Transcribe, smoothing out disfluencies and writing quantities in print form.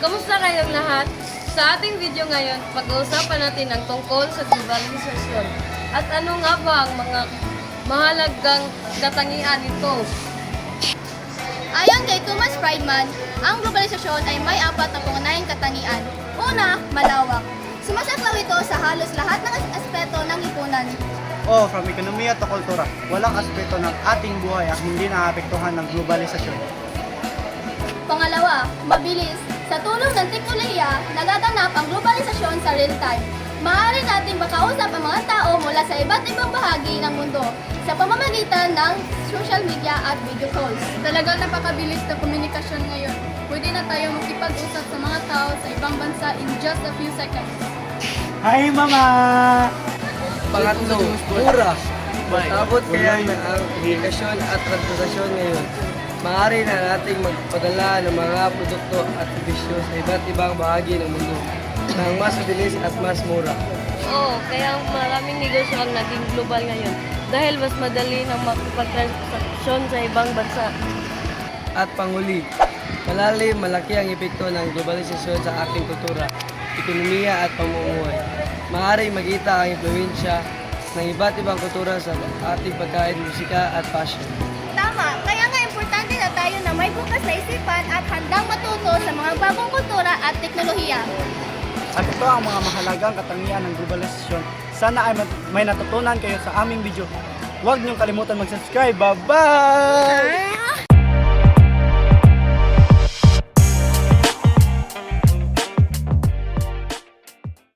Kamusta kayong lahat? Sa ating video ngayon, pag-uusapan natin ang tungkol sa globalisasyon. At ano nga ba ang mga mahalagang katangian nito? Ayon kay Thomas Friedman, ang globalisasyon ay may apat na pangunahing katangian. Una, malawak. Sumasaklaw ito sa halos lahat ng aspeto ng lipunan. O from ekonomiya to kultura, walang aspeto ng ating buhay ang hindi naapektuhan ng globalisasyon. Pangalawa, mabilis. Sa tulong ng teknolohiya, nagaganap ang globalisasyon sa real time. Maaari nating makausap ang mga tao mula sa iba't ibang bahagi ng mundo sa pamamagitan ng social media at video calls. Talagang napakabilis na komunikasyon ngayon. Pwede na tayo makipag-usap sa mga tao sa ibang bansa in just a few seconds. Hi mama! Pangatlo, mura. Matabot kaya na ang komunikasyon at transportasyon ngayon. Maaari na nating magpadala ng mga produkto at bisyo sa iba't ibang bahagi ng mundo nang mas mabilis at mas mura. Oo, kaya maraming negosyo ang naging global ngayon dahil mas madali nang makipagtransaksyon sa ibang bansa. At panghuli, malaki ang epekto ng globalisasyon sa ating kultura, ekonomiya at pamumuhay. Maaaring makita ang impluwensya ng iba't ibang kultura sa ating pagkain, musika at fashion. Tama, kaya nga importante na tayo na may bukas na isipan at handang matuto sa mga bagong kultura at teknolohiya. At ito ang mga mahalagang katangian ng globalisasyon. Sana ay may natutunan kayo sa aming video. Huwag niyong kalimutan mag-subscribe. Bye-bye!